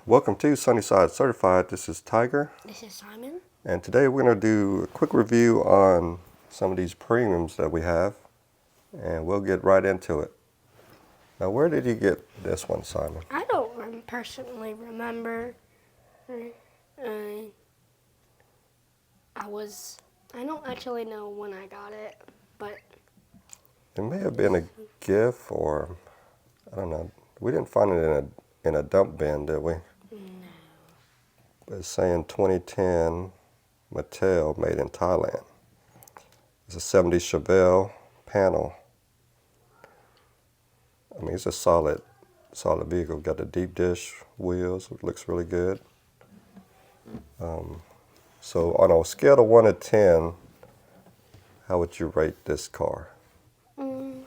Welcome to Sunnyside Certified. This is Tiger. This is Simon. And today we're going to do a quick review on some of these premiums that we have. And we'll get right into it. Now, where did you get this one, Simon? I don't personally remember. I don't actually know when I got it, but It may have been a gift or, I don't know. We didn't find it in a dump bin, did we? no. It's saying 2010 Mattel, made in Thailand. It's a 70 Chevelle panel. I mean, it's a solid vehicle. Got the deep dish wheels. It looks really good. So on a scale of 1 to 10, how would you rate this car? I'll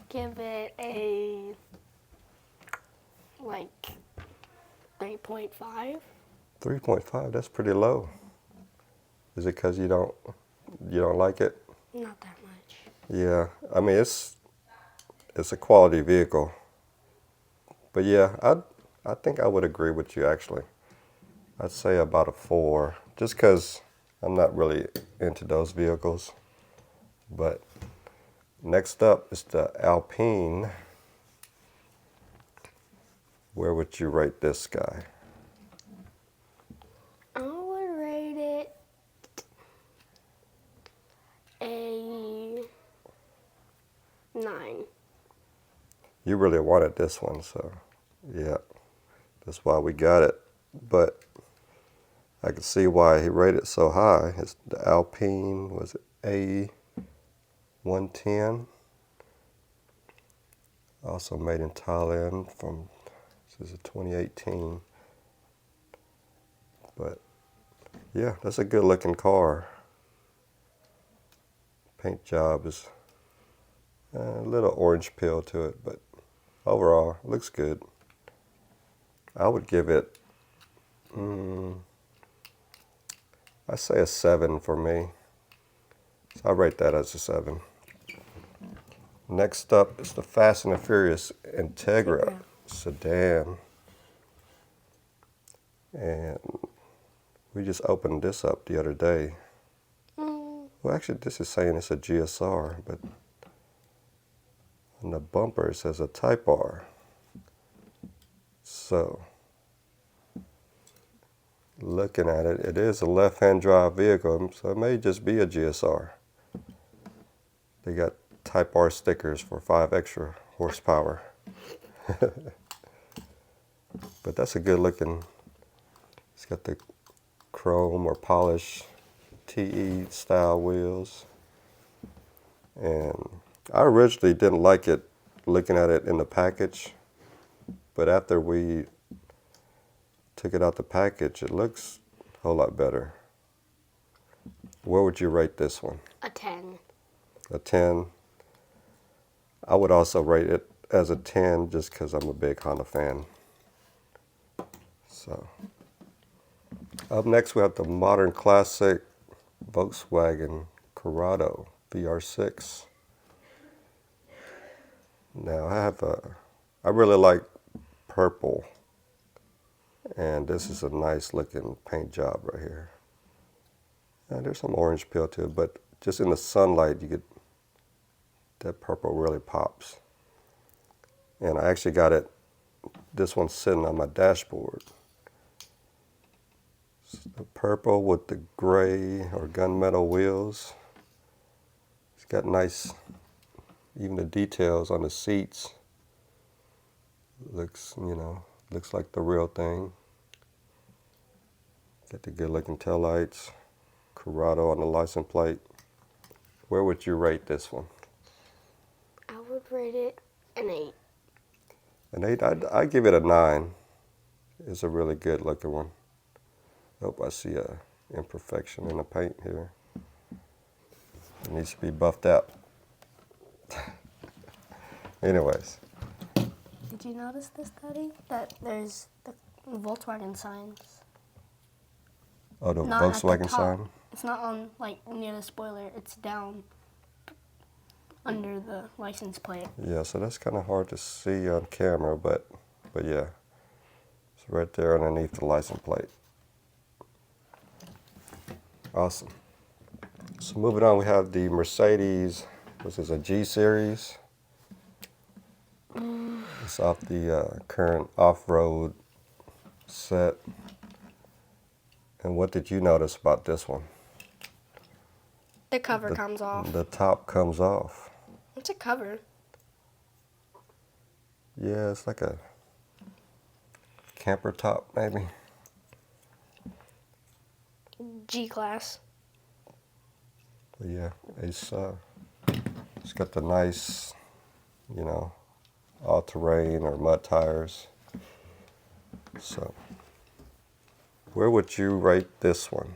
give it a 3.5. 3.5. That's pretty low. Is it because you don't like it? Not that much. Yeah. I mean, it's a quality vehicle. But yeah, I think I would agree with you actually. I'd say about a 4, just because I'm not really into those vehicles. But next up is the Alpine. Where would you rate this guy? I would rate it a 9. You really wanted this one, so yeah, that's why we got it. But I can see why he rated so high. It's the Alpine, was it A110? Also made in Thailand this is 2018. But yeah, that's a good looking car. Paint job is a little orange peel to it, but overall, it looks good. I would give it, I say a 7 for me. So I rate that as a 7. Next up is the Fast and the Furious Integra sedan. And we just opened this up the other day. Well, actually, this is saying it's a GSR, but on the bumper it says a Type R. So, looking at it, it is a left-hand drive vehicle, so it may just be a GSR. They got Type R stickers for 5 extra horsepower. But that's a good looking, it's got the chrome or polished TE style wheels. And I originally didn't like it looking at it in the package, but after we took it out the package, it looks a whole lot better. Where would you rate this one? A 10. A 10. I would also rate it as a 10 just because I'm a big Honda fan. So, up next we have the modern classic Volkswagen Corrado VR6. Now I really like purple, and this is a nice looking paint job right here. And there's some orange peel to it, but just in the sunlight you get that purple really pops. And I actually got this one's sitting on my dashboard. The purple with the gray or gunmetal wheels. It's got nice, even the details on the seats. Looks like the real thing. Got the good looking taillights. Corrado on the license plate. Where would you rate this one? I would rate it an 8. An 8? I'd give it a 9. It's a really good looking one. Oh, I see a imperfection in the paint here. It needs to be buffed out. Anyways. Did you notice this, Daddy? That there's the Volkswagen signs. Oh, the Not at the Volkswagen top. sign? It's not on, near the spoiler. It's down under the license plate. Yeah, so that's kind of hard to see on camera, but yeah. It's right there underneath the license plate. Awesome. So moving on, we have the Mercedes, which is a G Series. It's off the current off-road set. And what did you notice about this one? The cover comes off. The top comes off. It's a cover. Yeah, it's like a camper top, maybe. G-Class. But yeah, it's got the nice, you know, all-terrain or mud tires. So, where would you rate this one?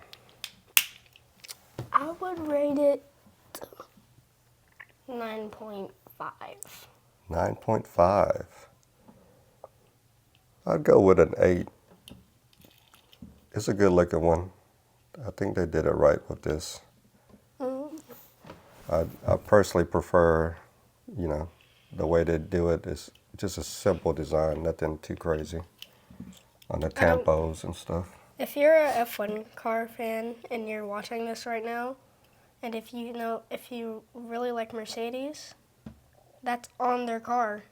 I would rate it 9.5. 9.5. I'd go with an 8. It's a good looking one. I think they did it right with this. I personally prefer, you know, the way they do it is just a simple design, nothing too crazy on the tampos and stuff. If you're a F1 car fan and you're watching this right now, and if you really like Mercedes, that's on their car.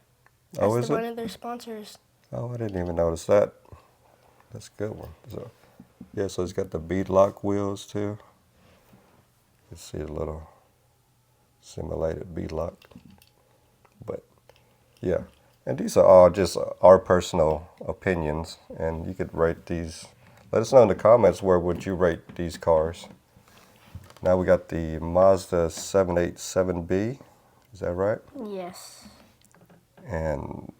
That's Oh, is one it? of their sponsors. Oh, I didn't even notice that. That's a good one. So, yeah, so it's got the beadlock wheels too. You can see a little simulated beadlock. But yeah, and these are all just our personal opinions, and you could rate these. Let us know in the comments where would you rate these cars. Now we got the Mazda 787B. Is that right? Yes. And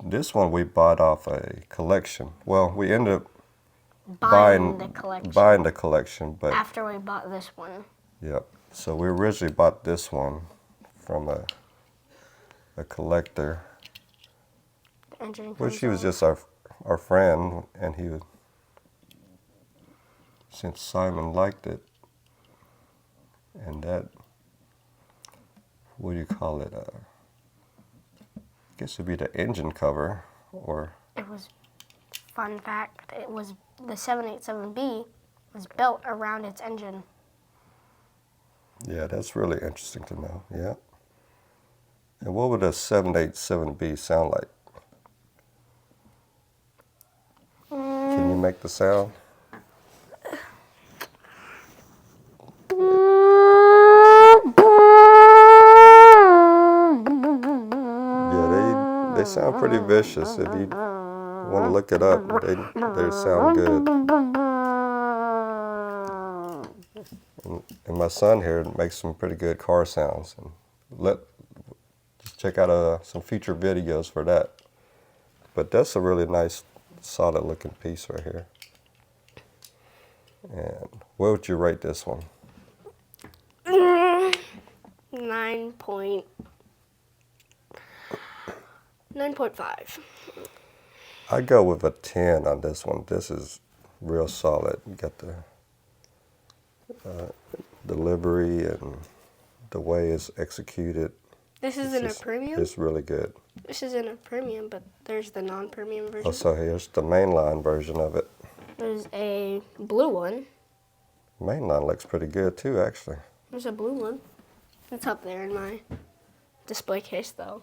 this one we bought off a collection. Well, we ended up Buying the collection. Buying the collection, but After we bought this one. yep. So we originally bought this one from a collector. The engine Well, comes she was off. just our friend, and he would, since Simon liked it, and that, what do you call it? I guess it'd be the engine cover, or It was, fun fact, it was the 787B was built around its engine. yeah, that's really interesting to know. Yeah. And what would a 787B sound like? Can you make the sound? Yeah, they sound pretty vicious. If you want to look it up, they sound good. And my son here makes some pretty good car sounds. And just check out some future videos for that. But that's a really nice, solid looking piece right here. And where would you rate this one? 9.5. I'd go with a 10 on this one. This is real solid. You got the delivery and the way it's executed. This isn't a premium? It's really good. This isn't a premium, but there's the non-premium version. Oh, so here's the mainline version of it. There's a blue one. Mainline looks pretty good too, actually. There's a blue one. It's up there in my display case, though.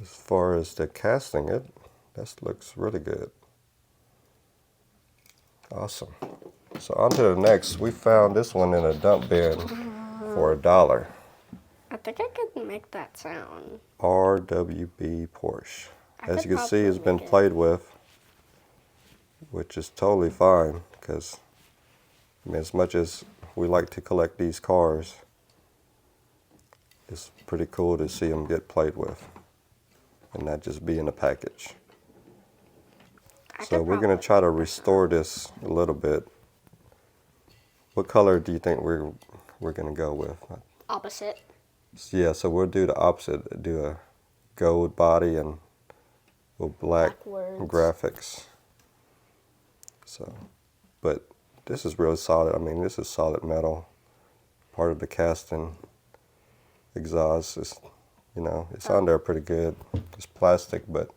As far as the casting, that looks really good. Awesome. So on to the next. We found this one in a dump bin for $1. I think I could make that sound. RWB Porsche. I As could you can see, it's probably been make it. played with, which is totally fine because, I mean, as much as we like to collect these cars, it's pretty cool to see them get played with and not just be in a package. So we're going to try to restore this a little bit. What color do you think we're going to go with? Opposite. Yeah, so we'll do the opposite. Do a gold body and with black words. graphics. So, but this is really solid. I mean, this is solid metal. Part of the casting. Exhaust is, you know, it's on there pretty good. It's plastic, but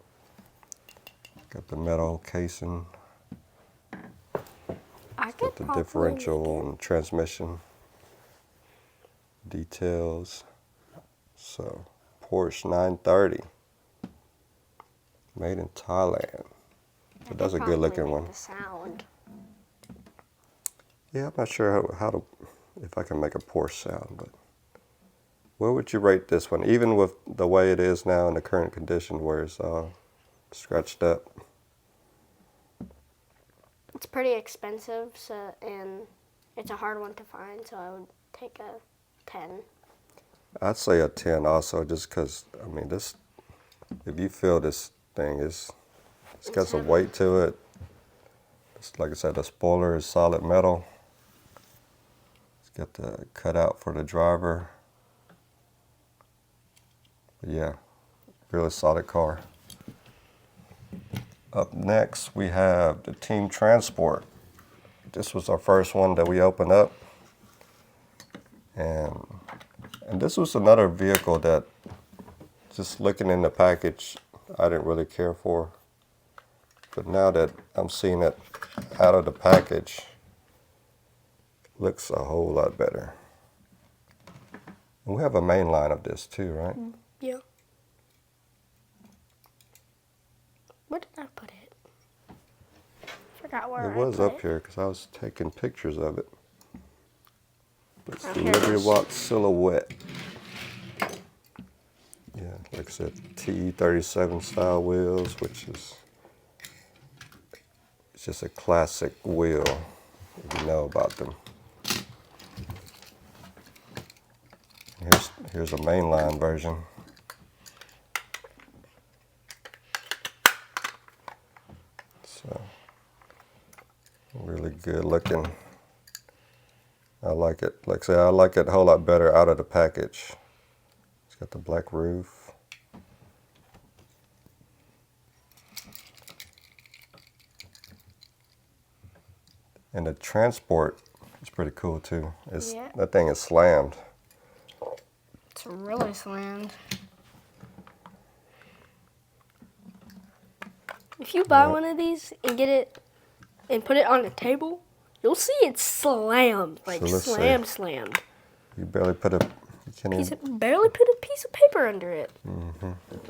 Got the metal casing. I Got could the probably differential and transmission details. So, Porsche 930. Made in Thailand. But that's a good looking one. The sound. Yeah, I'm not sure how to, if I can make a Porsche sound, but where would you rate this one? Even with the way it is now in the current condition where it's scratched up. It's pretty expensive, so and it's a hard one to find, so I would take a 10. I'd say a 10 also, just because, I mean, this, if you feel this thing it's got some heavy. weight to it. It's, like I said, the spoiler is solid metal. It's got the cutout for the driver. But yeah, really solid car. Up next, we have the Team Transport. This was our first one that we opened up. And this was another vehicle that, just looking in the package, I didn't really care for. But now that I'm seeing it out of the package, looks a whole lot better. And we have a main line of this too, right? Yeah. Where did I put it? Forgot where It I was put up here because I was taking pictures of it. But it's Oh, the here it Liberty is. Walk Silhouette. Yeah, like I said, TE37 style wheels, which is, it's just a classic wheel if you know about them. Here's a mainline version. So, really good looking. I like it. Like I said, I like it a whole lot better out of the package. It's got the black roof. And the transport is pretty cool too. Yeah. That thing is slammed. It's really slammed. If you buy one of these and get it and put it on the table, you'll see it's slammed, like So let's see. slammed. You barely put a, you can't even, Barely put a piece of paper under it.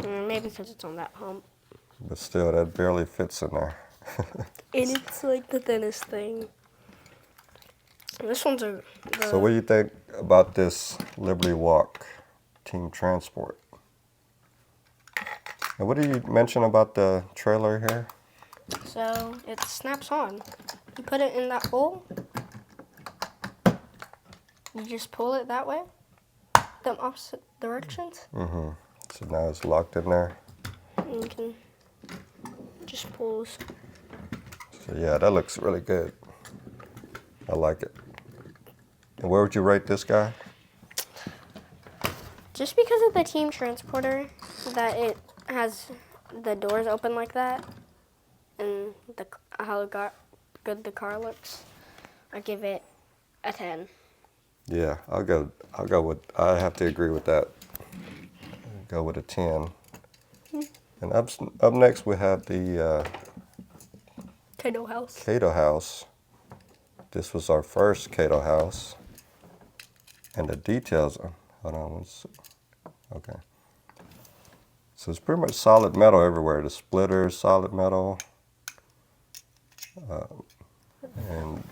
Maybe because it's on that hump. but still that barely fits in there. And it's like the thinnest thing. This one's a. So what do you think about this Liberty Walk Team Transport? And what did you mention about the trailer here? So it snaps on. You put it in that hole. You just pull it that way, the opposite directions. So now it's locked in there. And you can just pull. So yeah, that looks really good. I like it. And where would you rate this guy? Just because of the Team Transporter, that it has the doors open like that, and how good the car looks, I give it a 10. Yeah, I'll go with, I have to agree with that. Go with a 10. And up next we have the Kaido house. Kaido house. This was our first Kaido house. And the details are, hold on one second. Okay. So it's pretty much solid metal everywhere. The splitters, solid metal. And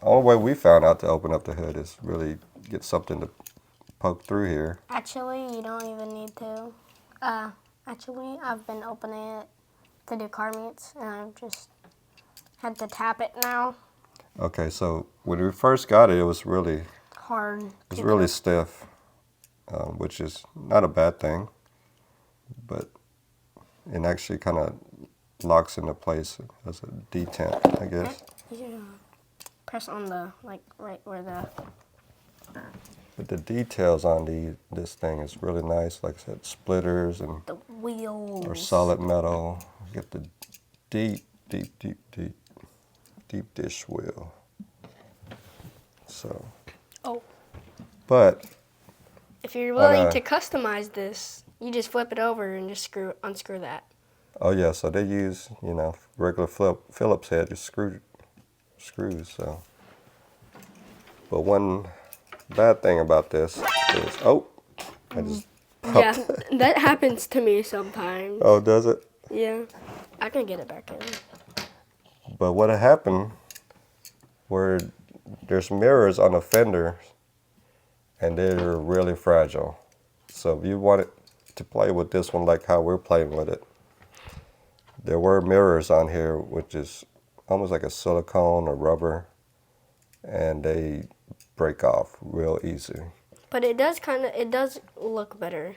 the only way we found out to open up the hood is really get something to poke through here. Actually, you don't even need to. Actually, I've been opening it to do car meets, and I've just had to tap it now. Okay, so when we first got it, it was really Hard. It's really stiff, which is not a bad thing, but it actually kind of locks into place as a detent, I guess. Yeah. Press on the, like, right where the... But the details on this thing is really nice. Like I said, splitters and The wheels. are solid metal. You get the deep dish wheel. So. Oh. But if you're willing to customize this, you just flip it over and just unscrew that. Oh yeah, so they use, you know, regular Phillips head, just screws. So, but one bad thing about this is, oh, I just Yeah, popped. that happens to me sometimes. Oh, does it? Yeah, I can get it back in. But what had happened, where there's mirrors on the fenders, and they're really fragile. So if you wanted to play with this one like how we're playing with it, there were mirrors on here, which is almost like a silicone or rubber, and they break off real easy. But it does look better,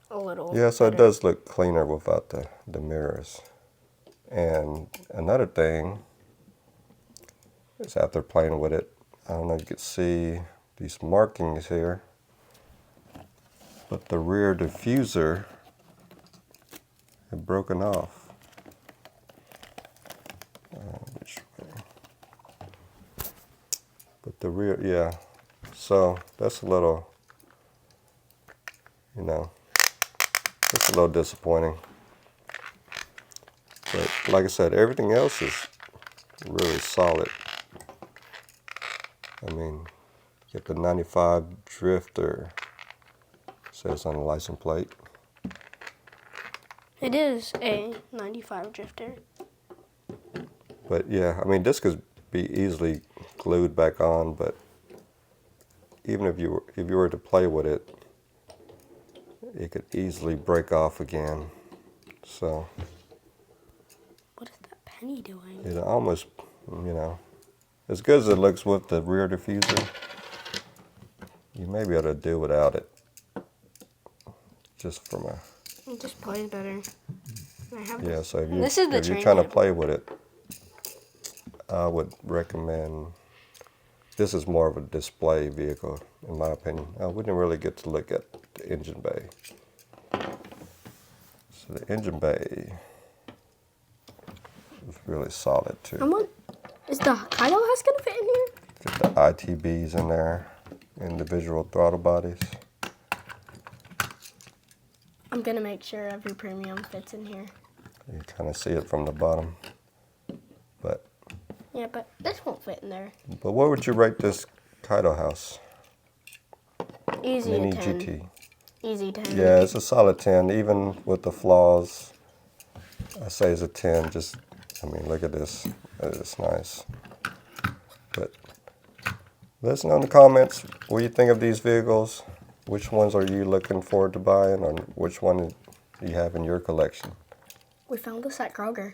a little. Yeah, so it better. does look cleaner without the mirrors. And another thing is after playing with it, I don't know if you can see these markings here, but the rear diffuser had broken off. Which way? But the rear, yeah. So that's a little, you know, it's a little disappointing. But like I said, everything else is really solid. I mean, get the 95 Drifter, says on the license plate. It is a 95 Drifter. But yeah, I mean, this could be easily glued back on, but even if you were to play with it, it could easily break off again. So What is that penny doing? it almost, you know, as good as it looks with the rear diffuser, you may be able to do without it. Just from a, It just plays better. I have yeah, so This is the if you're train trying to head. play with it, I would recommend, this is more of a display vehicle, in my opinion. I wouldn't really get to look at the engine bay. So the engine bay is really solid too. Is the Kaido house gonna fit in here? Get the ITBs in there, individual throttle bodies. I'm gonna make sure every premium fits in here. You kind of see it from the bottom. But Yeah, but this won't fit in there. what would you rate this Kaido house? Easy Mini a 10. GT. Easy 10. Yeah, it's a solid 10, even with the flaws. I say it's a 10. Just, I mean, look at this. It's nice. But let us know in the comments what you think of these vehicles. Which ones are you looking forward to buying, or which one do you have in your collection? We found this at Kroger.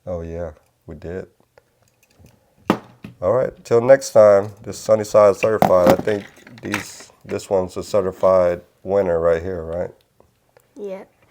Oh yeah, we did. All right, till next time. This Sunnyside certified. I think this one's a certified winner right here, right? Yeah.